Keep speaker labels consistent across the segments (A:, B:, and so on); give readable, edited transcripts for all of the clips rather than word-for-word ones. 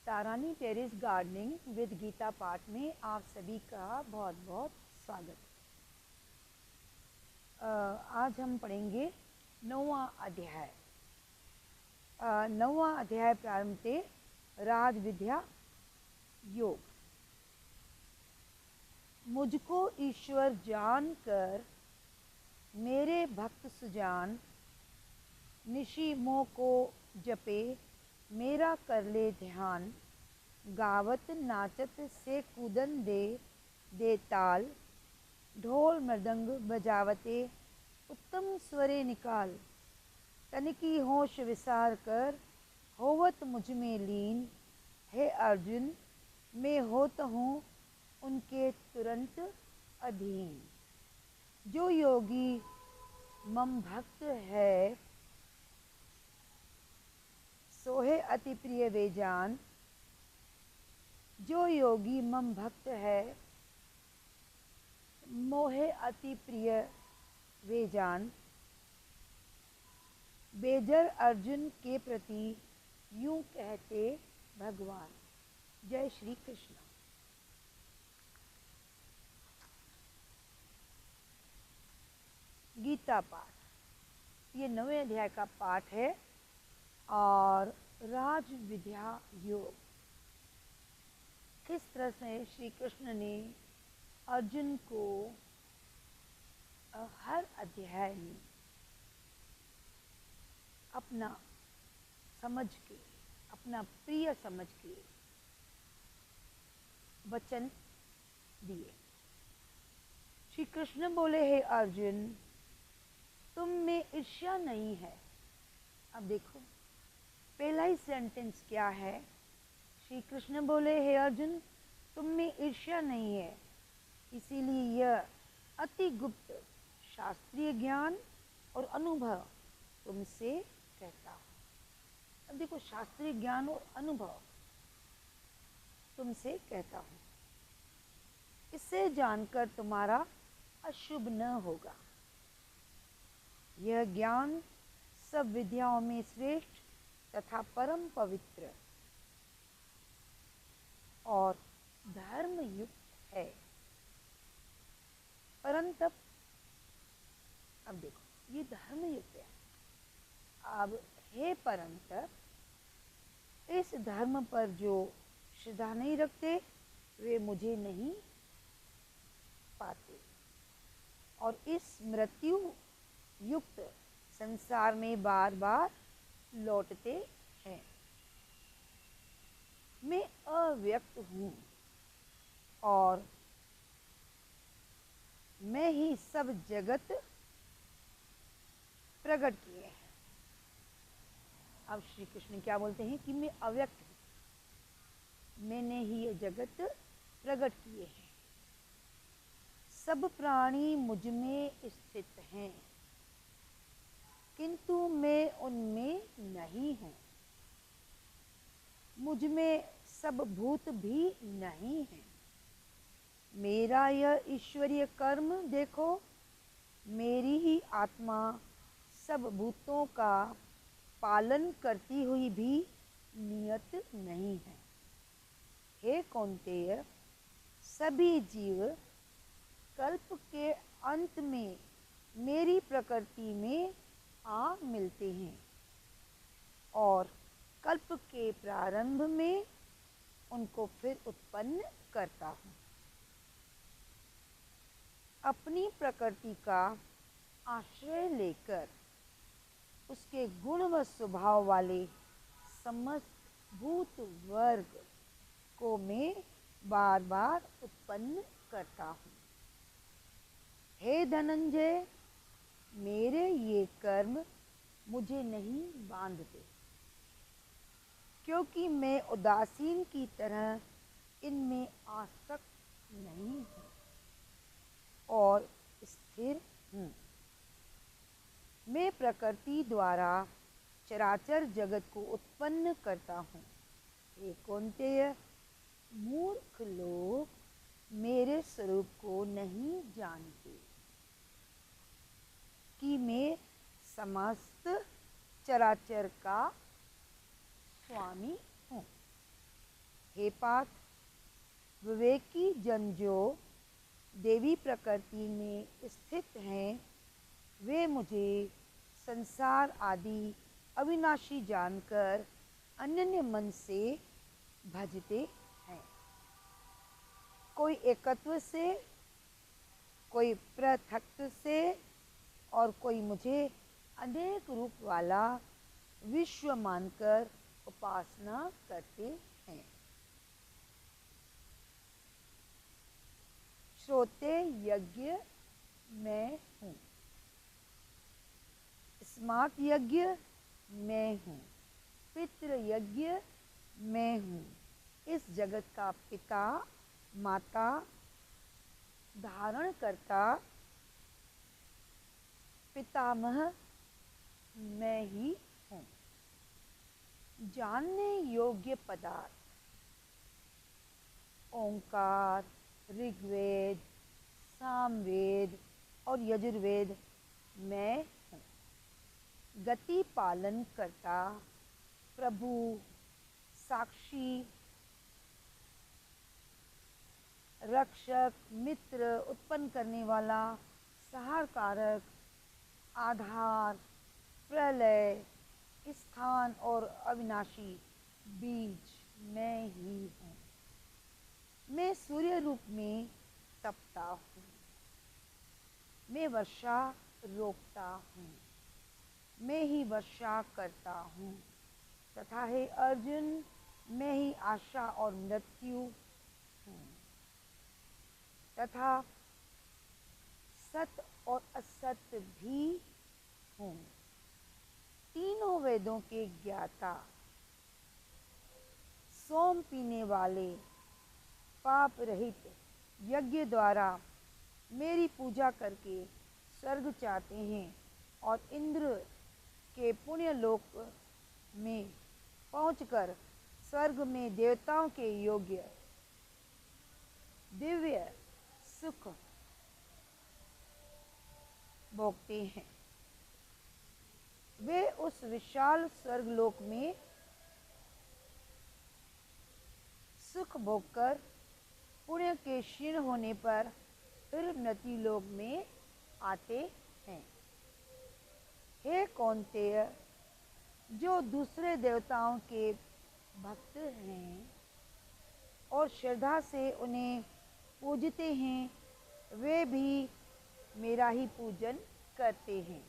A: तारानी terrace gardening with Geeta पाठ में आप सभी का बहुत बहुत स्वागत। आज हम पढ़ेंगे 9वां अध्याय। 9वां अध्याय प्रारंभ थे राज विद्या योग। मुझको ईश्वर जानकर मेरे भक्त सुजान, निशी मोह को जपे मेरा कर ले ध्यान। गावत नाचत से कूदन दे ताल, ढोल मृदंग बजावते उत्तम स्वरे निकाल। तनिकी होश विसार कर होवत मुझ में लीन, हे अर्जुन मैं होत हूँ उनके तुरंत अधीन। जो योगी मम भक्त है, सोहे अति प्रिय वे जान। जो योगी मम भक्त है, मोहे अति प्रिय वे जान। बेजर अर्जुन के प्रति यूं कहते भगवान। जय श्री कृष्ण। गीता पाठ ये 9वें अध्याय का पाठ है और राज विद्या योग। किस तरह से श्री कृष्ण ने अर्जुन को हर अध्याय में अपना समझ के, अपना प्रिय समझ के वचन दिए। श्री कृष्ण बोले, हे अर्जुन तुम में ईर्ष्या नहीं है। अब देखो पहला ही सेंटेंस क्या है। श्री कृष्ण बोले, हे अर्जुन तुम में ईर्ष्या नहीं है, इसीलिए यह अति गुप्त शास्त्रीय ज्ञान और अनुभव तुमसे कहता हूँ। अब देखो शास्त्रीय ज्ञान और अनुभव तुमसे कहता हूँ, इससे जानकर तुम्हारा अशुभ न होगा। यह ज्ञान सब विद्याओं में श्रेष्ठ तथा परम पवित्र और धर्म युक्त है। परंतप अब देखो ये धर्म युक्त है। अब हे परंतप, इस धर्म पर जो श्रद्धा नहीं रखते वे मुझे नहीं पाते और इस मृत्यु युक्त संसार में बार बार लौटते हैं। मैं अव्यक्त हूँ और मैं ही सब जगत प्रकट किए हैं। अब श्री कृष्ण क्या बोलते हैं कि मैं अव्यक्त हूँ, मैंने ही ये जगत प्रकट किए हैं। सब प्राणी मुझ में स्थित हैं, किंतु मैं उनमें नहीं हूँ। मुझ में सब भूत भी नहीं है। मेरा यह ईश्वरीय कर्म देखो, मेरी ही आत्मा सब भूतों का पालन करती हुई भी नियत नहीं है। हे कौन्तेय, सभी जीव कल्प के अंत में मेरी प्रकृति में आ मिलते हैं और कल्प के प्रारंभ में उनको फिर उत्पन्न करता हूँ। अपनी प्रकृति का आश्रय लेकर उसके गुण व स्वभाव वाले समस्त भूत वर्ग को मैं बार बार उत्पन्न करता हूँ। हे धनंजय, मेरे ये कर्म मुझे नहीं बांधते, क्योंकि मैं उदासीन की तरह इनमें आसक्त नहीं हूँ और स्थिर हूँ। मैं प्रकृति द्वारा चराचर जगत को उत्पन्न करता हूँ। हे कौन्तेय, मूर्ख लोग मेरे स्वरूप को नहीं जानते कि मैं समस्त चराचर का स्वामी हूँ। हे पार्थ, विवेकी जन जो देवी प्रकृति में स्थित हैं, वे मुझे संसार आदि अविनाशी जानकर अनन्य मन से भजते हैं। कोई एकत्व से, कोई पृथक्त्व से और कोई मुझे अनेक रूप वाला विश्व मानकर उपासना करते हैं। श्रोते यज्ञ मैं हूँ, स्मार्त यज्ञ मैं हूँ, पितृ यज्ञ मैं हूँ, इस जगत का पिता माता धारण करता पितामह मैं ही हूँ। जानने योग्य पदार्थ ओंकार, ऋग्वेद, सामवेद और यजुर्वेद मैं हूँ। गति पालन करता प्रभु, साक्षी, रक्षक, मित्र, उत्पन्न करने वाला, सहार कारक, आधार, प्रलय, स्थान और अविनाशी बीज मैं ही हूँ। मैं सूर्य रूप में तपता हूँ, मैं वर्षा रोकता हूँ, मैं ही वर्षा करता हूँ तथा हे अर्जुन, मैं ही आशा और मृत्यु हूँ तथा सत्य और असत्य भी हूँ। तीनों वेदों के ज्ञाता, सोम पीने वाले, पाप रहित यज्ञ द्वारा मेरी पूजा करके स्वर्ग चाहते हैं और इंद्र के पुण्य लोक में पहुंचकर स्वर्ग में देवताओं के योग्य दिव्य सुख भोगते हैं। वे उस विशाल स्वर्गलोक में सुख भोगकर पुण्य के क्षीण होने पर फिर मृत्यु लोक में आते हैं। हे कौन्तेय, जो दूसरे देवताओं के भक्त हैं और श्रद्धा से उन्हें पूजते हैं, वे भी मेरा ही पूजन करते हैं।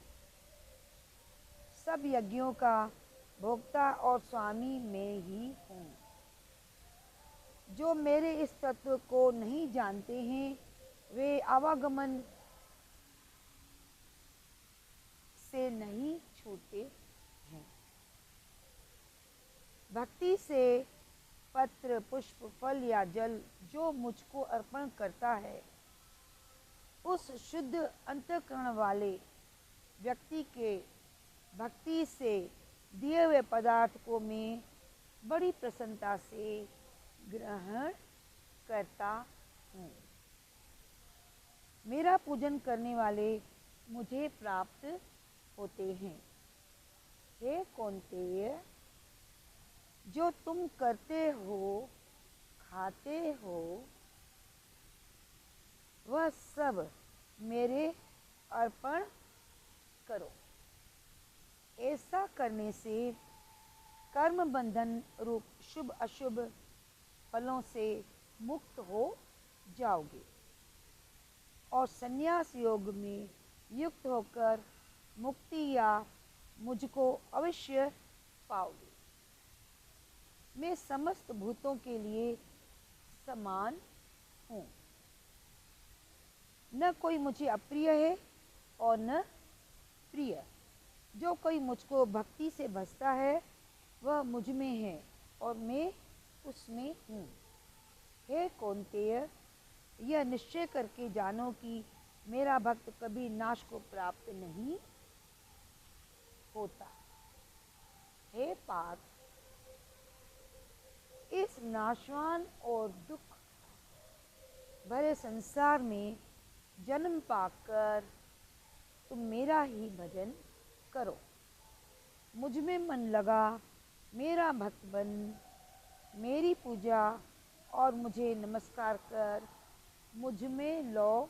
A: सब यज्ञों का भोक्ता और स्वामी मैं ही हूँ। जो मेरे इस तत्व को नहीं जानते हैं, वे आवागमन से नहीं छूटते हैं। भक्ति से पत्र, पुष्प, फल या जल जो मुझको अर्पण करता है, उस शुद्ध अंतःकरण वाले व्यक्ति के भक्ति से दिए हुए पदार्थ को मैं बड़ी प्रसन्नता से ग्रहण करता हूँ। मेरा पूजन करने वाले मुझे प्राप्त होते हैं। हे कौन्तेय, जो तुम करते हो, खाते हो, वह सब मेरे अर्पण करो। ऐसा करने से कर्म बंधन रूप शुभ अशुभ फलों से मुक्त हो जाओगे और संन्यास योग में युक्त होकर मुक्ति या मुझको अवश्य पाओगे। मैं समस्त भूतों के लिए समान हूँ। न कोई मुझे अप्रिय है और न प्रिय। जो कोई मुझको भक्ति से भजता है, वह मुझ में है और मैं उसमें हूँ। हे कौन्तेय, यह निश्चय करके जानो कि मेरा भक्त कभी नाश को प्राप्त नहीं होता। हे पार्थ, इस नाशवान और दुख भरे संसार में जन्म पाकर तुम मेरा ही भजन करो। मुझ में मन लगा मेरा भक्त बन मेरी पूजा पूजा और मुझे नमस्कार कर मुझ में लो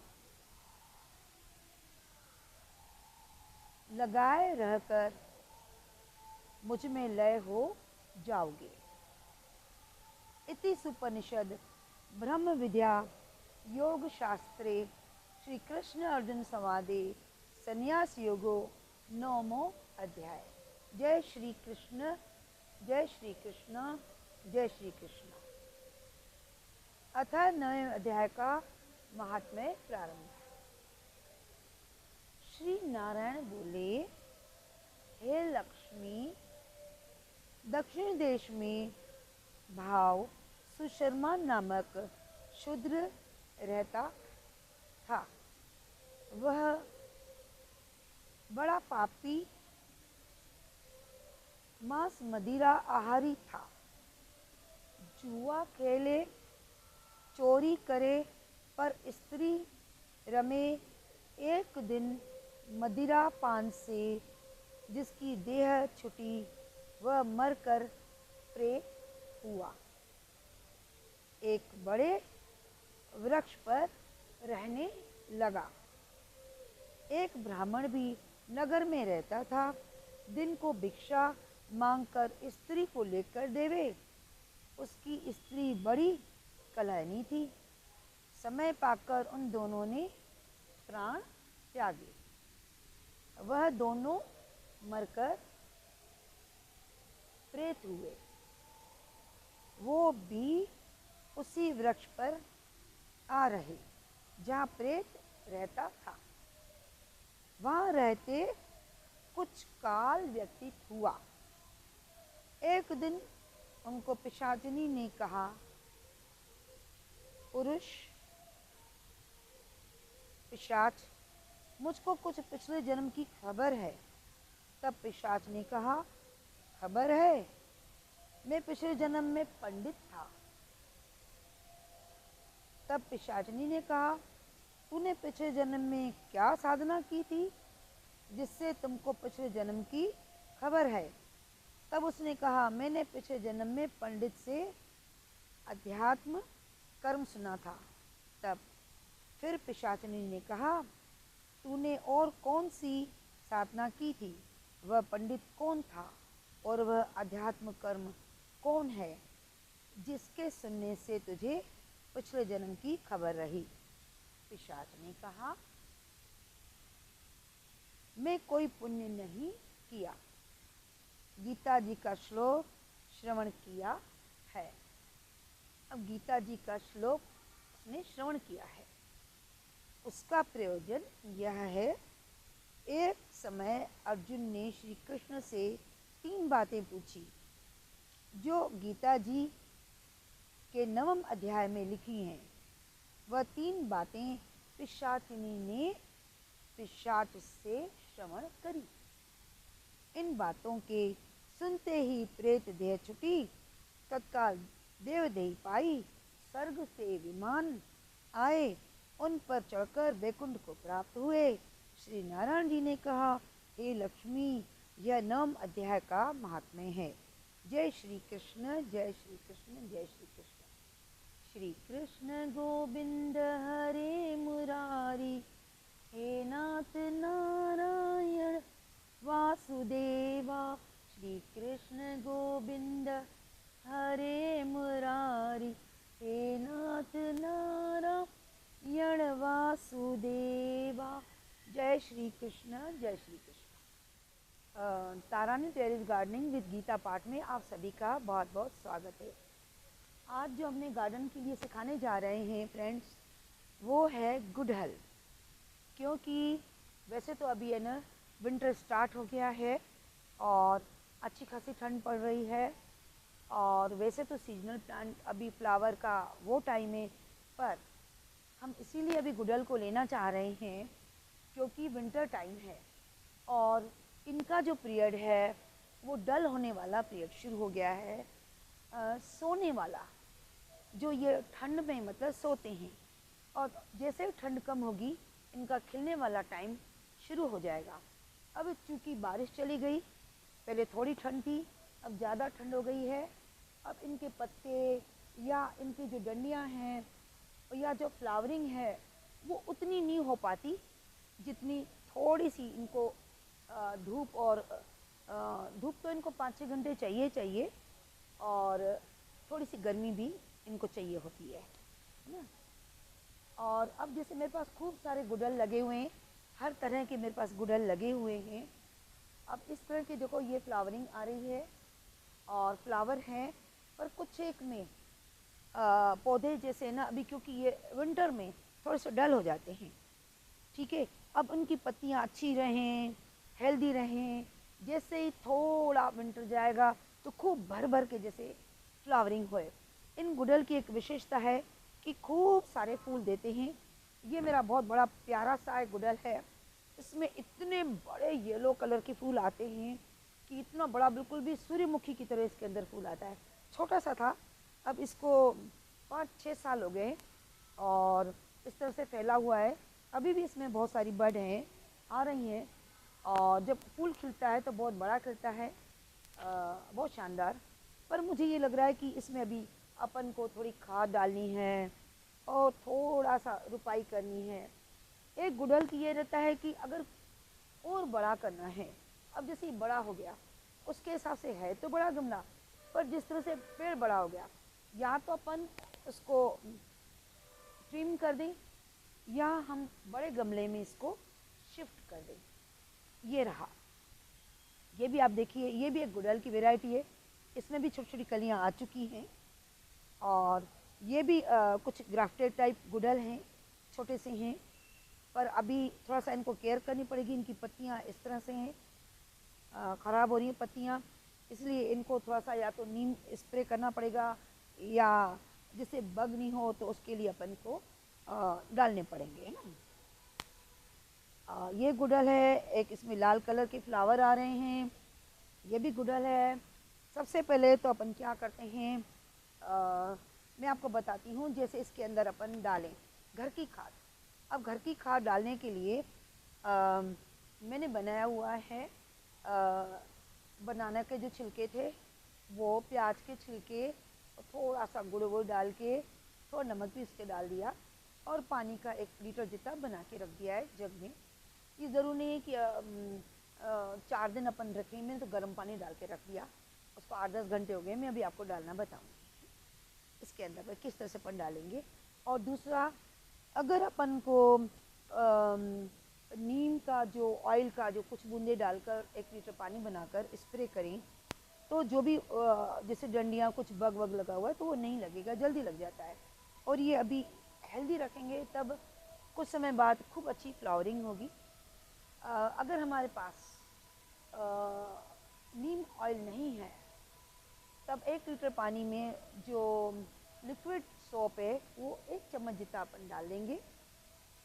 A: लगाए रहकर मुझ में लय हो जाओगे। इति सुपनिषद ब्रह्म विद्या योग शास्त्रे श्री कृष्ण अर्जुन संवादे संन्यास योगो नवमो अध्याय। जय श्री कृष्ण, जय श्री कृष्ण, जय श्री कृष्ण। अतः नए अध्याय का महात्म्य प्रारंभ। श्री नारायण बोले, हे लक्ष्मी, दक्षिण देश में भाव सुशर्मा नामक शूद्र रहता था। वह बड़ा पापी मांस मदिरा आहारी था। जुआ खेले, चोरी करे, पर स्त्री रमे। एक दिन मदिरा पान से जिसकी देह छुटी वह मरकर प्रेत हुआ। एक बड़े वृक्ष पर रहने लगा। एक ब्राह्मण भी नगर में रहता था। दिन को भिक्षा मांगकर स्त्री को लेकर देवे। उसकी स्त्री बड़ी कलहनी थी। समय पाकर उन दोनों ने प्राण त्यागे। वह दोनों मरकर प्रेत हुए। वो भी उसी वृक्ष पर आ रहे जहाँ प्रेत रहता था। वहाँ रहते कुछ काल व्यतीत हुआ। एक दिन उनको पिशाचिनी ने कहा, पुरुष पिशाच, मुझको कुछ पिछले जन्म की खबर है। तब पिशाच ने कहा, खबर है? मैं पिछले जन्म में पंडित था। तब पिशाचनी ने कहा, तूने पिछले जन्म में क्या साधना की थी जिससे तुमको पिछले जन्म की खबर है? तब उसने कहा, मैंने पिछले जन्म में पंडित से अध्यात्म कर्म सुना था। तब फिर पिशाचनी ने कहा, तूने और कौन सी साधना की थी? वह पंडित कौन था और वह अध्यात्म कर्म कौन है जिसके सुनने से तुझे पिछले जन्म की खबर रही? पिशाच ने कहा, मैं कोई पुण्य नहीं किया। गीता जी का श्लोक श्रवण किया है। अब गीता जी का श्लोक उसने श्रवण किया है। उसका प्रयोजन यह है, एक समय अर्जुन ने श्री कृष्ण से 3 बातें पूछी जो गीता जी के 9वें अध्याय में लिखी हैं। वह 3 बातें पिशाचिनी ने पिशाच से श्रवण करी। इन बातों के सुनते ही प्रेत देह छुटी। तत्काल देवदेही पाई। स्वर्ग से विमान आए, उन पर चढ़कर वैकुंठ को प्राप्त हुए। श्री नारायण जी ने कहा, हे लक्ष्मी, यह 9वें अध्याय का महात्म्य है। जय श्री कृष्ण, जय श्री कृष्ण, जय श्री कृष्ण। श्री कृष्ण गोविंद हरे मुरारी, हे नाथ नारायण वासुदेवा। श्री कृष्ण गोविंद हरे मुरारी, हे नाथ नारायण वासुदेवा। जय श्री कृष्ण, जय Shri Krishna. Tarani terrace gardening with Geeta पाठ में आप सभी का बहुत बहुत स्वागत है। आज जो हमने गार्डन के लिए सिखाने जा रहे हैं फ्रेंड्स, वो है गुड़हल। क्योंकि वैसे तो अभी है ना विंटर स्टार्ट हो गया है और अच्छी खासी ठंड पड़ रही है, और वैसे तो सीजनल प्लांट अभी फ्लावर का वो टाइम है, पर हम इसीलिए अभी गुड़हल को लेना चाह रहे हैं क्योंकि विंटर टाइम है और इनका जो पीरियड है वो डल होने वाला पीरियड शुरू हो गया है। सोने वाला, जो ये ठंड में मतलब सोते हैं, और जैसे ठंड कम होगी इनका खिलने वाला टाइम शुरू हो जाएगा। अब चूँकि बारिश चली गई, पहले थोड़ी ठंड थी, अब ज़्यादा ठंड हो गई है। अब इनके पत्ते या इनकी जो डंडियाँ हैं या जो फ्लावरिंग है वो उतनी नहीं हो पाती जितनी थोड़ी सी इनको धूप और धूप तो इनको 5-6 घंटे चाहिए चाहिए, और थोड़ी सी गर्मी भी इनको चाहिए होती है ना। और अब जैसे मेरे पास खूब सारे गुड़हल लगे हुए हैं, हर तरह के मेरे पास गुड़हल लगे हुए हैं। अब इस तरह के देखो ये फ्लावरिंग आ रही है और फ्लावर हैं, पर कुछ एक में पौधे जैसे ना अभी क्योंकि ये विंटर में थोड़े से डल हो जाते हैं, ठीक है। अब उनकी पत्तियां अच्छी रहें, हेल्दी रहें, जैसे ही थोड़ा विंटर जाएगा तो खूब भर भर के जैसे फ्लावरिंग होए। इन गुड़हल की एक विशेषता है कि खूब सारे फूल देते हैं। ये मेरा बहुत बड़ा प्यारा सा एक गुड़हल है, इसमें इतने बड़े येलो कलर के फूल आते हैं कि इतना बड़ा बिल्कुल भी सूर्यमुखी की तरह इसके अंदर फूल आता है। छोटा सा था, अब इसको 5-6 साल हो गए और इस तरह से फैला हुआ है। अभी भी इसमें बहुत सारी बड हैं, आ रही हैं, और जब फूल खिलता है तो बहुत बड़ा खिलता है, बहुत शानदार। पर मुझे ये लग रहा है कि इसमें अभी अपन को थोड़ी खाद डालनी है और थोड़ा सा रुपाई करनी है। एक गुड़हल की ये रहता है कि अगर और बड़ा करना है, अब जैसे बड़ा हो गया उसके हिसाब से है तो बड़ा गमला, पर जिस तरह से पेड़ बड़ा हो गया या तो अपन उसको ट्रिम कर दें या हम बड़े गमले में इसको शिफ्ट कर दें। ये रहा, ये भी आप देखिए, ये भी एक गुड़हल की वैरायटी है, इसमें भी छोटी छोटी कलियां आ चुकी हैं। और ये भी कुछ ग्राफ्टेड टाइप गुड़हल हैं, छोटे से हैं, पर अभी थोड़ा सा इनको केयर करनी पड़ेगी। इनकी पत्तियां इस तरह से हैं, ख़राब हो रही हैं पत्तियां, इसलिए इनको थोड़ा सा या तो नीम स्प्रे करना पड़ेगा या जिससे बग नहीं हो तो उसके लिए अपन को डालने पड़ेंगे, है ना। ये गुड़हल है, एक इसमें लाल कलर के फ्लावर आ रहे हैं, ये भी गुड़हल है। सबसे पहले तो अपन क्या करते हैं, मैं आपको बताती हूँ। जैसे इसके अंदर अपन डालें घर की खाद। अब घर की खाद डालने के लिए मैंने बनाया हुआ है, बनाना के जो छिलके थे वो प्याज के छिलके, थोड़ा सा गुड़ वुड़ डाल के, थोड़ा नमक भी इसके डाल दिया और पानी का 1 लीटर जितना बना के रख दिया है जग में। ये ज़रूर नहीं है कि 4 दिन अपन रखें, मैंने तो गर्म पानी डाल के रख दिया, उसको 8-10 घंटे हो गए। मैं अभी आपको डालना बताऊँगी इसके अंदर किस तरह से अपन डालेंगे। और दूसरा, अगर अपन को नीम का जो ऑयल का जो कुछ बूंदे डालकर 1 लीटर पानी बनाकर स्प्रे करें तो जो भी जैसे डंडियाँ कुछ बग वग लगा हुआ है तो वो नहीं लगेगा, जल्दी लग जाता है। और ये अभी हेल्दी रखेंगे तब कुछ समय बाद खूब अच्छी फ्लावरिंग होगी। अगर हमारे पास नीम ऑयल नहीं है तब 1 लीटर पानी में जो लिक्विड सोप है वो 1 चम्मच जितना अपन डाल देंगे।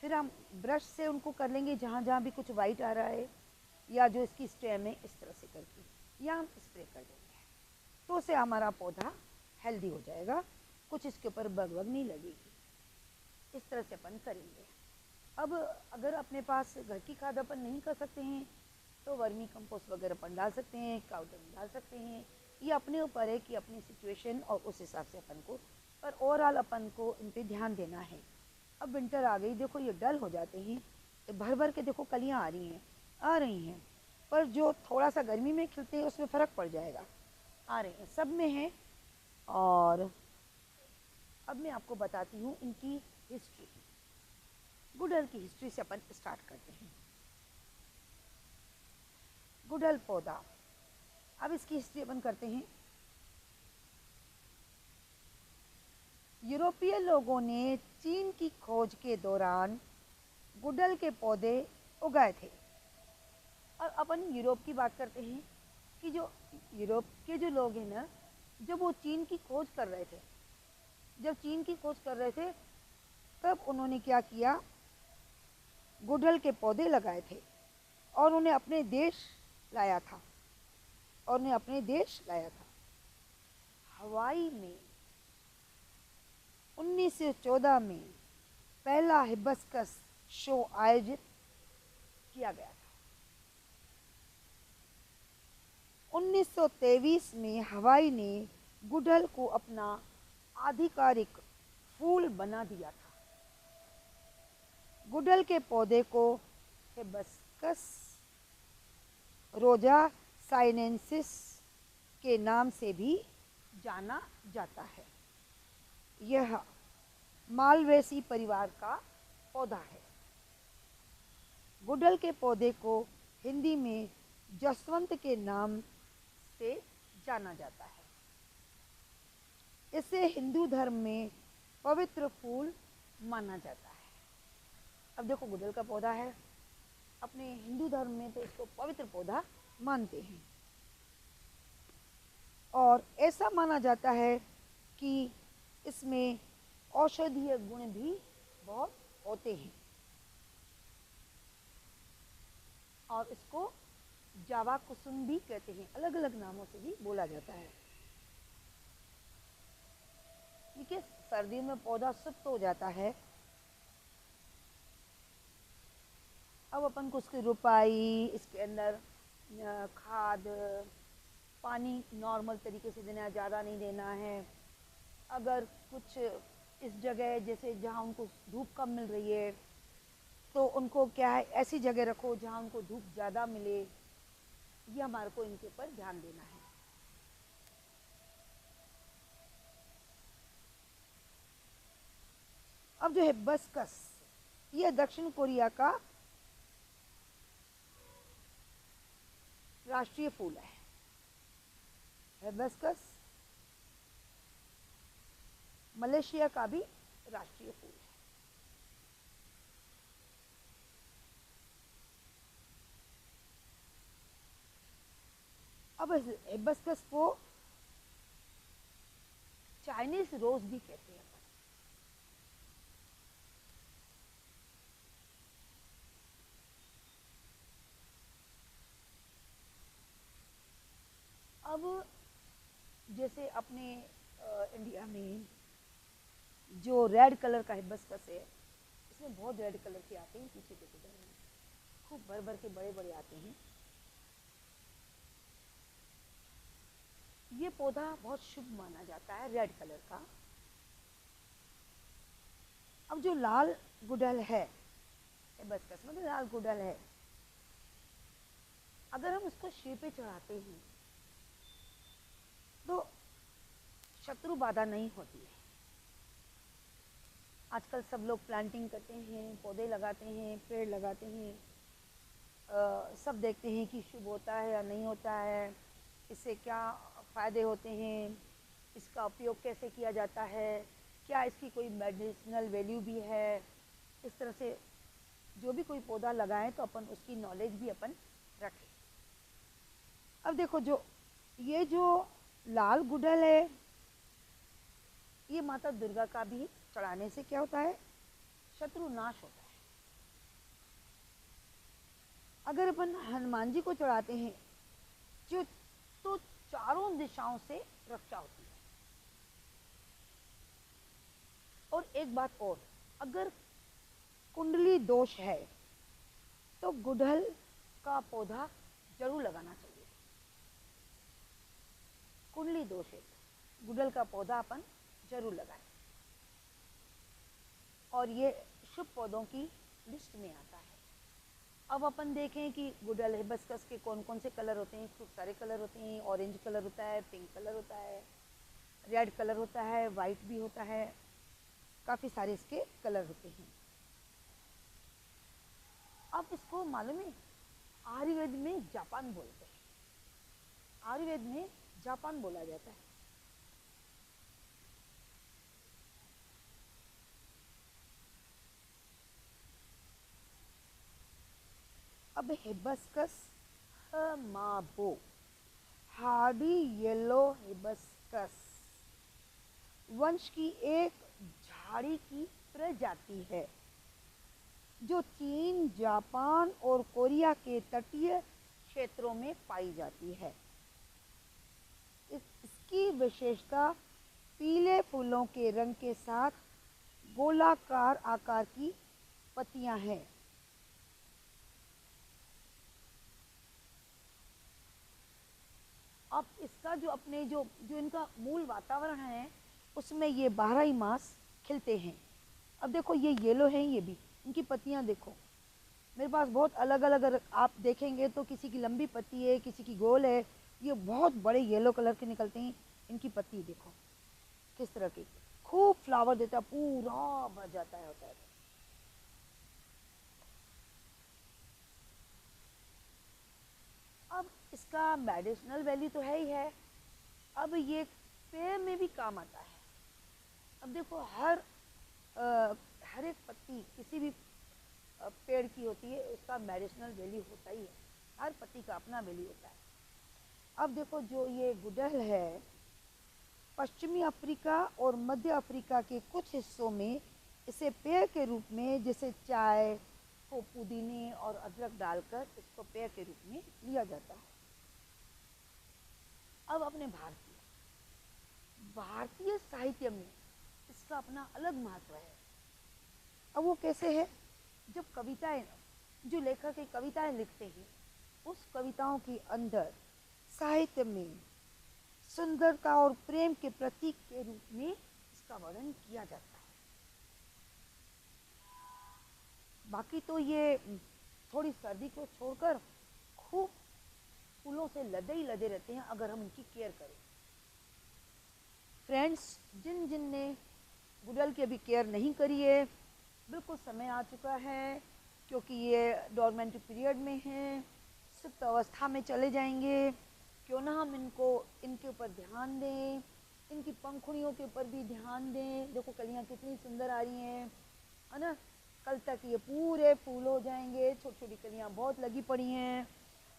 A: फिर हम ब्रश से उनको कर लेंगे जहाँ जहाँ भी कुछ वाइट आ रहा है या जो इसकी स्टेम है, इस तरह से करके, या हम स्प्रे कर देंगे तो उससे हमारा पौधा हेल्दी हो जाएगा, कुछ इसके ऊपर बग वग नहीं लगेगी। इस तरह से अपन करेंगे। अब अगर अपने पास घर की खाद अपन नहीं कर सकते हैं तो वर्मी कंपोस्ट वगैरह अपन डाल सकते हैं, काउ डंग डाल सकते हैं। ये अपने ऊपर है कि अपनी सिचुएशन और उस हिसाब से अपन को, पर ओवरऑल अपन को इन पे ध्यान देना है। अब विंटर आ गई, देखो ये डल हो जाते हैं, भर भर के देखो कलियां आ रही हैं, पर जो थोड़ा सा गर्मी में खिलते हैं उसमें फ़र्क पड़ जाएगा, आ रहे हैं, सब में हैं। और अब मैं आपको बताती हूँ इनकी हिस्ट्री। गुड़हल की हिस्ट्री से अपन स्टार्ट करते हैं। गुड़हल पौधा, अब इसकी हिस्ट्री अपन करते हैं। यूरोपीय लोगों ने चीन की खोज के दौरान गुड़हल के पौधे उगाए थे। और अपन यूरोप की बात करते हैं कि जो यूरोप के जो लोग हैं ना, जब वो चीन की खोज कर रहे थे, जब चीन की खोज कर रहे थे तब उन्होंने क्या किया, गुड़हल के पौधे लगाए थे और उन्हें अपने देश लाया था, हवाई में 1914 में पहला हिबिस्कस शो आयोजित किया गया था। 1923 में हवाई ने गुड़हल को अपना आधिकारिक फूल बना दिया था। गुड़हल के पौधे को हिबिस्कस रोजा साइनेंसिस के नाम से भी जाना जाता है। यह मालवेसी परिवार का पौधा है। गुड़हल के पौधे को हिंदी में जसवंत के नाम से जाना जाता है। इसे हिंदू धर्म में पवित्र फूल माना जाता है। अब देखो, गुड़हल का पौधा है, अपने हिंदू धर्म में तो इसको पवित्र पौधा मानते हैं और ऐसा माना जाता है कि इसमें औषधीय गुण भी बहुत होते हैं और इसको जावा कुसुम भी कहते हैं, अलग अलग नामों से भी बोला जाता है। देखिए, सर्दियों में पौधा सुप्त हो जाता है। अब अपन को उसकी रुपाई, इसके अंदर खाद, पानी नॉर्मल तरीके से देना है, ज़्यादा नहीं देना है। अगर कुछ इस जगह जैसे जहाँ उनको धूप कम मिल रही है तो उनको क्या है, ऐसी जगह रखो जहाँ उनको धूप ज़्यादा मिले। ये हमारे को इनके ऊपर ध्यान देना है। अब जो हिबिस्कस, ये दक्षिण कोरिया का राष्ट्रीय फूल है। हिबिस्कस मलेशिया का भी राष्ट्रीय फूल है। अब हिबिस्कस को चाइनीज रोज भी कहते हैं। अब जैसे अपने इंडिया में जो रेड कलर का हिबिस्कस है, इसमें बहुत रेड कलर के आते हैं, पीछे देखो खूब भर भर के बड़े बड़े आते हैं। ये पौधा बहुत शुभ माना जाता है, रेड कलर का। अब जो लाल गुड़हल है, हिबिस्कस मतलब लाल गुड़हल है, अगर हम उसको शिव पे चढ़ाते हैं तो शत्रु बाधा नहीं होती है। आजकल सब लोग प्लांटिंग करते हैं, पौधे लगाते हैं, पेड़ लगाते हैं, सब देखते हैं कि शुभ होता है या नहीं होता है, इससे क्या फ़ायदे होते हैं, इसका उपयोग कैसे किया जाता है, क्या इसकी कोई मेडिसिनल वैल्यू भी है। इस तरह से जो भी कोई पौधा लगाएं तो अपन उसकी नॉलेज भी अपन रखें। अब देखो, ये जो लाल गुड़हल है, ये माता दुर्गा का भी चढ़ाने से क्या होता है, शत्रु नाश होता है। अगर अपन हनुमान जी को चढ़ाते हैं जो तो चारों दिशाओं से रक्षा होती है। और एक बात और, अगर कुंडली दोष है तो गुड़हल का पौधा जरूर लगाना चाहिए। कुंडली दोष है तो गुड़हल का पौधा अपन जरूर लगाएं। और ये शुभ पौधों की लिस्ट में आता है। अब अपन देखें कि गुड़हल हिबिस्कस के कौन कौन से कलर होते हैं। खूब सारे कलर होते हैं। ऑरेंज कलर होता है, पिंक कलर होता है, रेड कलर होता है, वाइट भी होता है, काफ़ी सारे इसके कलर होते हैं। अब इसको मालूम है, आयुर्वेद में जापान बोलते हैं। आयुर्वेद में जापान बोला जाता है। अब हिबिस्कस हमाबो, हार्डी येलो हिबिस्कस वंश की एक झाड़ी की प्रजाति है जो चीन, जापान और कोरिया के तटीय क्षेत्रों में पाई जाती है। इसकी विशेषता पीले फूलों के रंग के साथ गोलाकार आकार की पत्तियां हैं। अब इसका जो अपने जो इनका मूल वातावरण है उसमें ये 12 ही मास खिलते हैं। अब देखो ये येलो हैं, ये भी इनकी पत्तियां देखो, मेरे पास बहुत अलग अलग आप देखेंगे तो किसी की लंबी पत्ती है, किसी की गोल है, ये बहुत बड़े येलो कलर के निकलते हैं। इनकी पत्ती देखो किस तरह की, खूब फ्लावर देता है, पूरा भर जाता है होता है। अब इसका मेडिसिनल वैल्यू तो है ही है। अब ये पेड़ में भी काम आता है। अब देखो हर एक पत्ती किसी भी पेड़ की होती है, उसका मेडिसिनल वैल्यू होता ही है, हर पत्ती का अपना वैल्यू होता है। अब देखो जो ये गुड़हल है, पश्चिमी अफ्रीका और मध्य अफ्रीका के कुछ हिस्सों में इसे पेय के रूप में, जैसे चाय को पुदीने और अदरक डालकर इसको पेय के रूप में लिया जाता है। अब अपने भारतीय साहित्य में इसका अपना अलग महत्व है। अब वो कैसे है, जब कविताएं, जो लेखक एक कविताएं लिखते हैं, उस कविताओं के अंदर साहित्य में सुंदरता और प्रेम के प्रतीक के रूप में इसका वर्णन किया जाता है। बाकी तो ये थोड़ी सर्दी को छोड़कर खूब फूलों से लदे ही लदे रहते हैं अगर हम उनकी केयर करें। फ्रेंड्स, जिन जिन ने गुड़हल की अभी केयर नहीं करी है, बिल्कुल समय आ चुका है, क्योंकि ये डोरमेंट पीरियड में है, सुप्त अवस्था में चले जाएंगे। क्यों ना हम इनके ऊपर ध्यान दें, इनकी पंखुड़ियों के ऊपर भी ध्यान दें। देखो कलियां कितनी सुंदर आ रही हैं, है ना। कल तक ये पूरे फूल हो जाएंगे, छोटी छोटी कलियां बहुत लगी पड़ी हैं।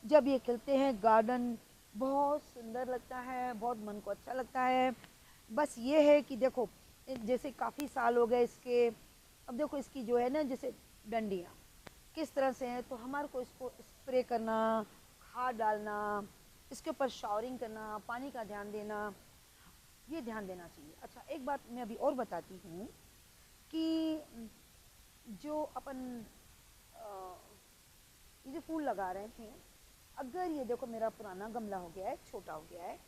A: जब ये खिलते हैं गार्डन बहुत सुंदर लगता है, बहुत मन को अच्छा लगता है। बस ये है कि देखो जैसे काफ़ी साल हो गए इसके, अब देखो इसकी जो है ना जैसे डंडियाँ किस तरह से हैं, तो हमारे को इसको स्प्रे करना, खाद डालना, इसके ऊपर शावरिंग करना, पानी का ध्यान देना, ये ध्यान देना चाहिए। अच्छा एक बात मैं अभी और बताती हूँ कि जो अपन ये जो फूल लगा रहे थे, अगर ये देखो मेरा पुराना गमला हो गया है, छोटा हो गया है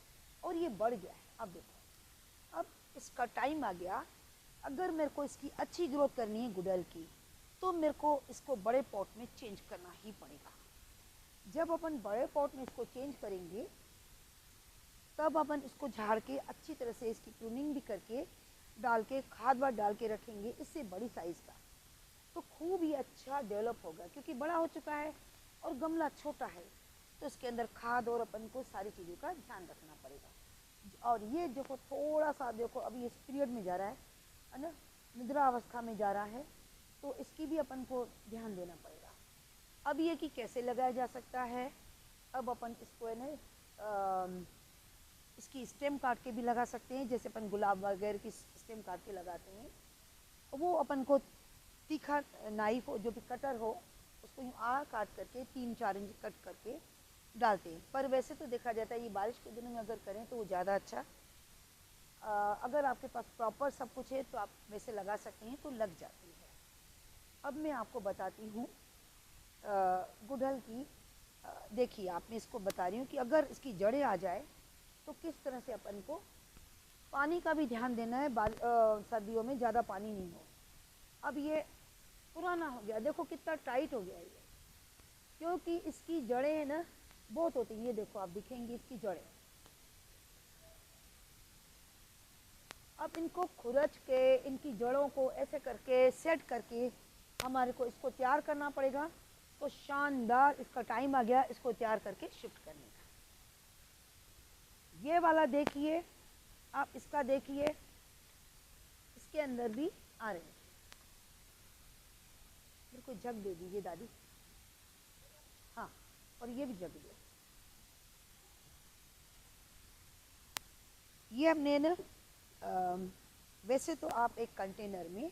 A: और ये बढ़ गया है, अब देखो अब इसका टाइम आ गया, अगर मेरे को इसकी अच्छी ग्रोथ करनी है गुड़हल की, तो मेरे को इसको बड़े पॉट में चेंज करना ही पड़ेगा। जब अपन बड़े पॉट में इसको चेंज करेंगे, तब अपन इसको झाड़ के अच्छी तरह से इसकी प्रूनिंग भी करके डाल के खाद वाद डाल के रखेंगे इससे बड़ी साइज़ का, तो खूब ही अच्छा डेवलप होगा। क्योंकि बड़ा हो चुका है और गमला छोटा है, तो इसके अंदर खाद और अपन को सारी चीज़ों का ध्यान रखना पड़ेगा। और ये देखो थोड़ा सा देखो अभी इस पीरियड में जा रहा है ना, निद्रा अवस्था में जा रहा है, तो इसकी भी अपन को ध्यान देना पड़ेगा। अब ये कि कैसे लगाया जा सकता है, अब अपन इसको है ना इसकी स्टेम काट के भी लगा सकते हैं, जैसे अपन गुलाब वगैरह की स्टेम काट के लगाते हैं। वो अपन को तीखा नाइफ हो, जो भी कटर हो, उसको यूँ आड़ काट करके 3-4 इंच कट करके डालते हैं। पर वैसे तो देखा जाता है ये बारिश के दिनों में अगर करें तो वो ज़्यादा अच्छा। अगर आपके पास प्रॉपर सब कुछ है तो आप वैसे लगा सकते हैं, तो लग जाती है। अब मैं आपको बताती हूँ गुड़हल की। देखिए आप, मैं इसको बता रही हूँ कि अगर इसकी जड़ें आ जाए तो किस तरह से अपन को पानी का भी ध्यान देना है। सर्दियों में ज़्यादा पानी नहीं हो। अब ये पुराना हो गया, देखो कितना टाइट हो गया ये, क्योंकि इसकी जड़ें है ना बहुत होती है। ये देखो आप दिखेंगी इसकी जड़ें। अब इनको खुरच के इनकी जड़ों को ऐसे करके सेट करके हमारे को इसको तैयार करना पड़ेगा। तो शानदार इसका टाइम आ गया इसको तैयार करके शिफ्ट करने का। ये वाला देखिए आप, इसका देखिए, इसके अंदर भी आ रहे हैं। मेरे को जग दे दीजिए दादी। हाँ, और ये भी जग दो। ये हमने ना वैसे तो आप एक कंटेनर में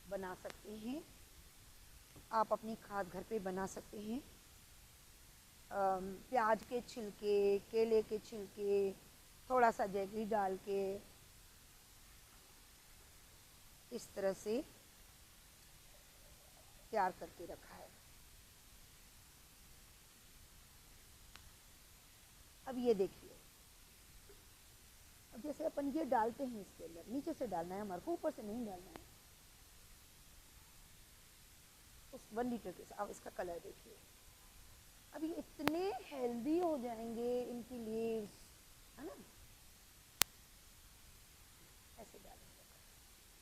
A: बना सकते हैं, आप अपनी खाद घर पे बना सकते हैं। प्याज के छिलके, केले के छिलके, थोड़ा सा जैगरी डाल के इस तरह से तैयार करके रखा है। अब ये देखिए, अब जैसे अपन ये डालते हैं इसके अंदर, नीचे से डालना है हमारे को, ऊपर से नहीं डालना है। उस 1 लीटर के साथ अब इसका कलर देखिए। अब ये इतने हेल्दी हो जाएंगे इनकी लीव्स, है ना। ऐसे डालेंगे।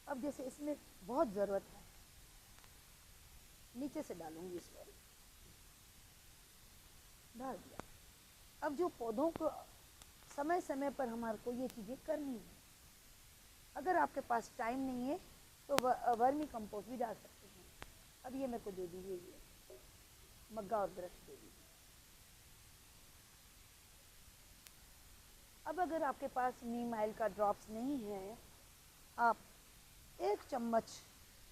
A: अब जैसे इसमें बहुत ज़रूरत है, नीचे से डालूंगी इसको, डाल दिया। अब जो पौधों को समय समय पर हमारे को ये चीज़ें करनी है। अगर आपके पास टाइम नहीं है तो वर्मी कंपोस्ट भी डाल सकते हैं। अब ये मेरे को दे दीजिए, ये मग्गा और ब्रश दे दीजिए। अब अगर आपके पास नीम ऑयल का ड्रॉप्स नहीं है, आप 1 चम्मच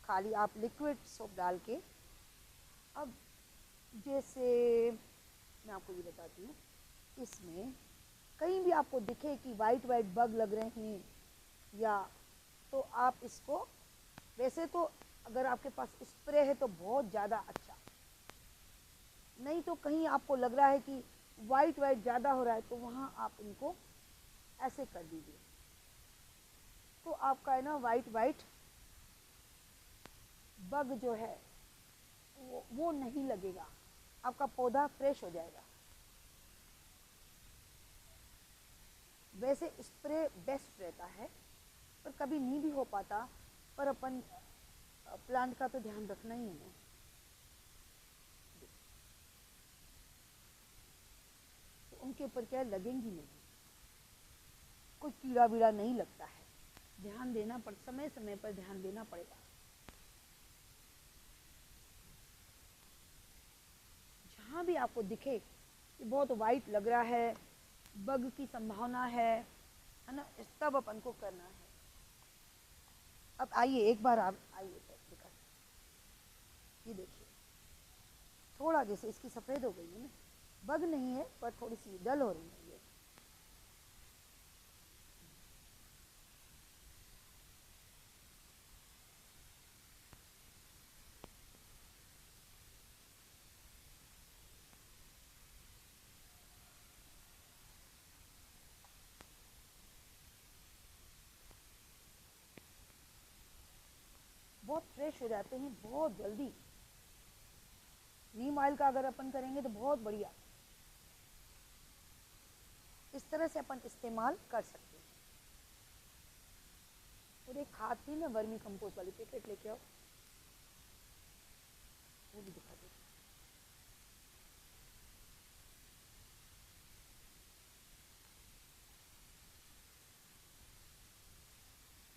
A: खाली आप लिक्विड सोप डाल के, अब जैसे मैं आपको ये बताती हूँ, इसमें कहीं भी आपको दिखे कि वाइट वाइट बग लग रहे हैं या, तो आप इसको, वैसे तो अगर आपके पास स्प्रे है तो बहुत ज़्यादा अच्छा, नहीं तो कहीं आपको लग रहा है कि वाइट वाइट ज़्यादा हो रहा है तो वहाँ आप इनको ऐसे कर दीजिए, तो आपका है ना वाइट वाइट बग जो है वो नहीं लगेगा, आपका पौधा फ्रेश हो जाएगा। वैसे स्प्रे बेस्ट रहता है, पर कभी नहीं भी हो पाता, पर अपन प्लांट का तो ध्यान रखना ही है ना। तो उनके ऊपर क्या लगेंगी नहीं, कोई कीड़ा वीड़ा नहीं लगता है, ध्यान देना पड़, समय समय पर ध्यान देना पड़ेगा। जहाँ भी आपको दिखे कि बहुत वाइट लग रहा है, बग की संभावना है ना, तब अपन को करना है। अब आइए एक बार आप आइए दिखा, ये देखिए थोड़ा जैसे इसकी सफ़ेद हो गई है ना, बग नहीं है पर थोड़ी सी डल हो रही है ये। बहुत फ्रेश हो जाते हैं बहुत जल्दी। नीम ऑयल का अगर अपन करेंगे तो बहुत बढ़िया, इस तरह से अपन इस्तेमाल कर सकते हैं। और एक खाद थी ना वर्मी कंपोस्ट वाली, पैकेट लेके आओ, वो भी दिखा दो।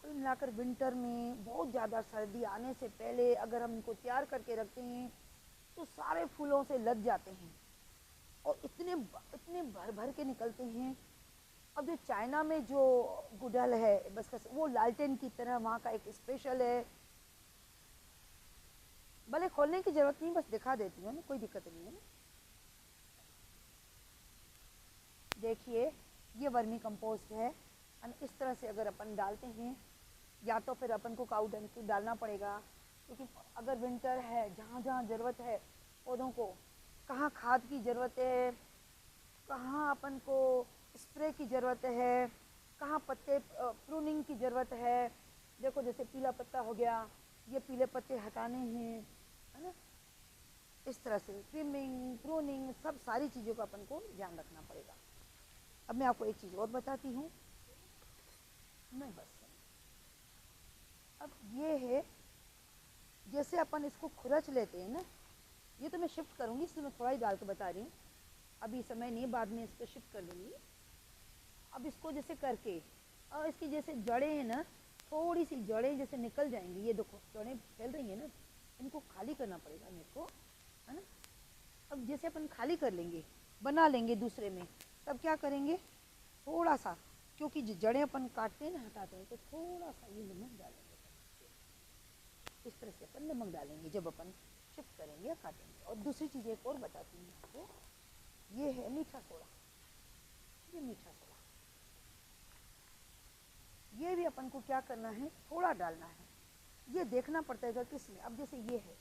A: कुल मिलाकर विंटर में बहुत ज़्यादा सर्दी आने से पहले अगर हम इनको तैयार करके रखते हैं तो सारे फूलों से लद जाते हैं और इतने इतने भर भर के निकलते हैं। अब जो चाइना में जो गुड़हल है बस वो लालटेन की तरह वहाँ का एक स्पेशल है, भले खोलने की जरूरत नहीं, बस दिखा देती हूँ ना, कोई दिक्कत नहीं है ना। देखिए ये वर्मी कंपोस्ट है, इस तरह से अगर अपन डालते हैं, या तो फिर अपन को काऊ डंग डालना पड़ेगा, क्योंकि अगर विंटर है जहाँ जहाँ ज़रूरत है पौधों को, कहाँ खाद की ज़रूरत है, कहाँ अपन को स्प्रे की ज़रूरत है, कहाँ पत्ते प्रूनिंग की ज़रूरत है। देखो जैसे पीला पत्ता हो गया, ये पीले पत्ते हटाने हैं, है ना। इस तरह से ट्रिमिंग प्रूनिंग सब सारी चीज़ों का अपन को ध्यान रखना पड़ेगा। अब मैं आपको एक चीज़ और बताती हूँ, नहीं बस, अब ये है जैसे अपन इसको खुरच लेते हैं ना, ये तो मैं शिफ्ट करूँगी इसलिए मैं थोड़ा ही डाल के बता रही हूँ, अभी समय नहीं, बाद में इसको शिफ्ट कर लूँगी। अब इसको जैसे करके और इसकी जैसे जड़ें हैं ना, थोड़ी सी जड़ें जैसे निकल जाएंगी, ये देखो जड़ें फैल रही हैं ना, इनको खाली करना पड़ेगा मेरे को, है ना। अब जैसे अपन खाली कर लेंगे, बना लेंगे दूसरे में, तब क्या करेंगे, थोड़ा सा, क्योंकि जड़ें अपन काटते हैं ना, हटाते हैं, तो थोड़ा सा ये नमक डालेंगे, इस तरह से अपन नमक डालेंगे जब अपन शिफ्ट करेंगे या काटेंगे। और दूसरी चीज़ एक और बताती हूँ आपको, ये है मीठा सोडा, ये मीठा सोडा, ये भी अपन को क्या करना है, थोड़ा डालना है, ये देखना पड़ता है किस में। अब जैसे ये है,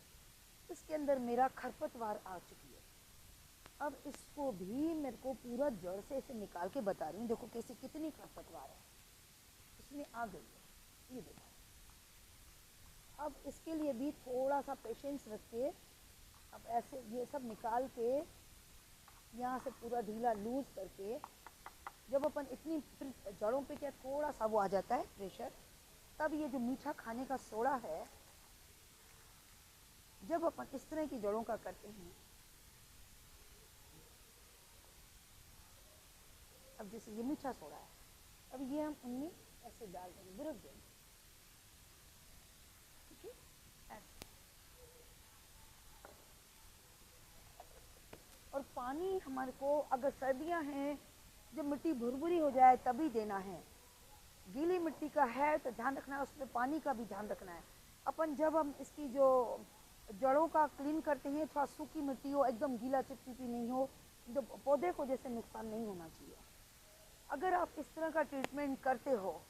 A: इसके अंदर मेरा खरपतवार आ चुकी है, अब इसको भी मेरे को पूरा जड़ से इसे निकाल के बता रही हूँ, देखो कैसे कितनी खरपतवार है, इसमें आ गई है, ये देखो। अब इसके लिए भी थोड़ा सा पेशेंस रख के, अब ऐसे ये सब निकाल के यहाँ से पूरा ढीला लूज करके, जब अपन इतनी फिर जड़ों पे क्या थोड़ा सा वो आ जाता है प्रेशर, तब ये जो मीठा खाने का सोडा है, जब अपन इस तरह की जड़ों का करते हैं, अब जैसे ये मीठा सोडा है, अब ये हम उनमें ऐसे डाल देंगे, बुरक देंगे, ठीक है ऐसे। और पानी हमारे को अगर सर्दियां हैं, जब मिट्टी भुरभुरी हो जाए तभी देना है। गीली मिट्टी का है तो ध्यान रखना है, उसमें पानी का भी ध्यान रखना है। अपन जब हम इसकी जो जड़ों का क्लीन करते हैं, थोड़ा सूखी मिट्टी हो, एकदम गीला चिपचिपी नहीं हो, जो पौधे को जैसे नुकसान नहीं होना चाहिए। अगर आप इस तरह का ट्रीटमेंट करते हो,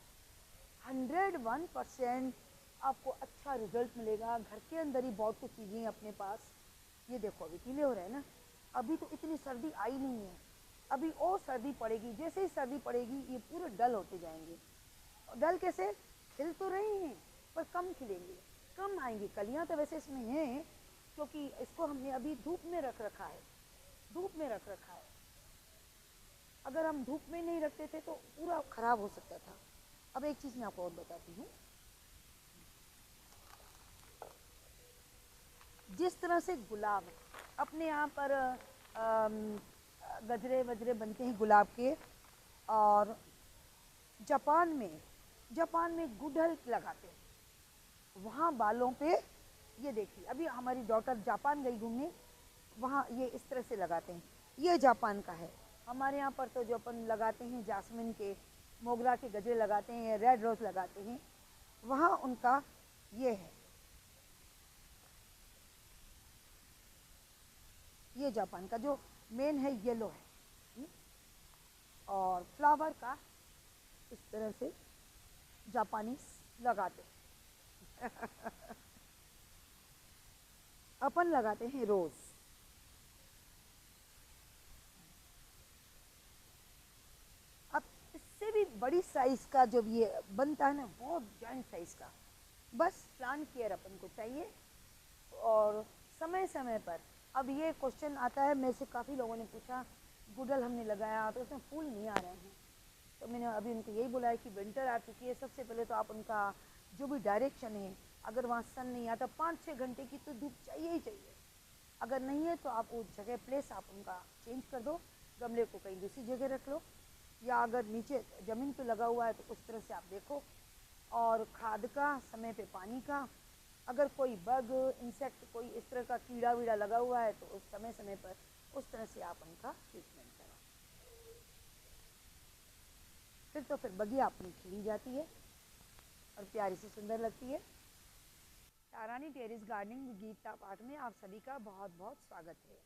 A: 101% आपको अच्छा रिजल्ट मिलेगा। घर के अंदर ही बहुत कुछ चीज़ें अपने पास, ये देखो अभी पीले हो रहे हैं ना, अभी तो इतनी सर्दी आई नहीं है, अभी और सर्दी पड़ेगी। जैसे ही सर्दी पड़ेगी ये पूरे डल होते जाएंगे। डल कैसे, खिल तो रहे हैं पर कम खिलेंगे, कम आएंगी। कलियां तो वैसे इसमें हैं, क्योंकि इसको हमने अभी धूप में रख रखा है, धूप में रख रखा है। अगर हम धूप में नहीं रखते थे तो पूरा खराब हो सकता था। अब एक चीज मैं आपको और बताती हूँ, जिस तरह से गुलाब अपने यहाँ पर गजरे वजरे बनते हैं गुलाब के, और जापान में गुड़हल लगाते हैं, वहाँ बालों पे, ये देखिए अभी हमारी डॉटर जापान गई घूमने, वहाँ ये इस तरह से लगाते हैं। ये जापान का है। हमारे यहाँ पर तो जो अपन लगाते हैं जासमिन के, मोगरा के गजरे लगाते हैं, रेड रोज लगाते हैं, वहाँ उनका ये है, ये जापान का जो मेन है येलो है। और फ्लावर का इस तरह से जापानी लगाते हैं। अपन लगाते हैं रोज। अब इससे भी बड़ी साइज का जो ये बनता है ना, बहुत जॉइंट साइज का, बस प्लांट केयर अपन को चाहिए। और समय समय पर, अब ये क्वेश्चन आता है, मेरे से काफ़ी लोगों ने पूछा, गुड़हल हमने लगाया तो उसमें फूल नहीं आ रहे हैं, तो मैंने अभी उनको यही बोला है कि विंटर आ चुकी है, सबसे पहले तो आप उनका जो भी डायरेक्शन है, अगर वहाँ सन नहीं आता, 5-6 घंटे की तो धूप चाहिए ही चाहिए। अगर नहीं है तो आप उस जगह प्लेस आप उनका चेंज कर दो, गमले को कहीं दूसरी जगह रख लो, या अगर नीचे ज़मीन पे लगा हुआ है तो उस तरह से आप देखो। और खाद का, समय पे पानी का, अगर कोई बग इंसेक्ट कोई इस तरह का कीड़ा वीड़ा लगा हुआ है तो उस समय समय पर उस तरह से आप उनका ट्रीटमेंट करो। फिर बगिया अपनी खिली जाती है और प्यारी से सुंदर लगती है। तारानी टेरेस गार्डनिंग गीता पाठ में आप सभी का बहुत बहुत स्वागत है।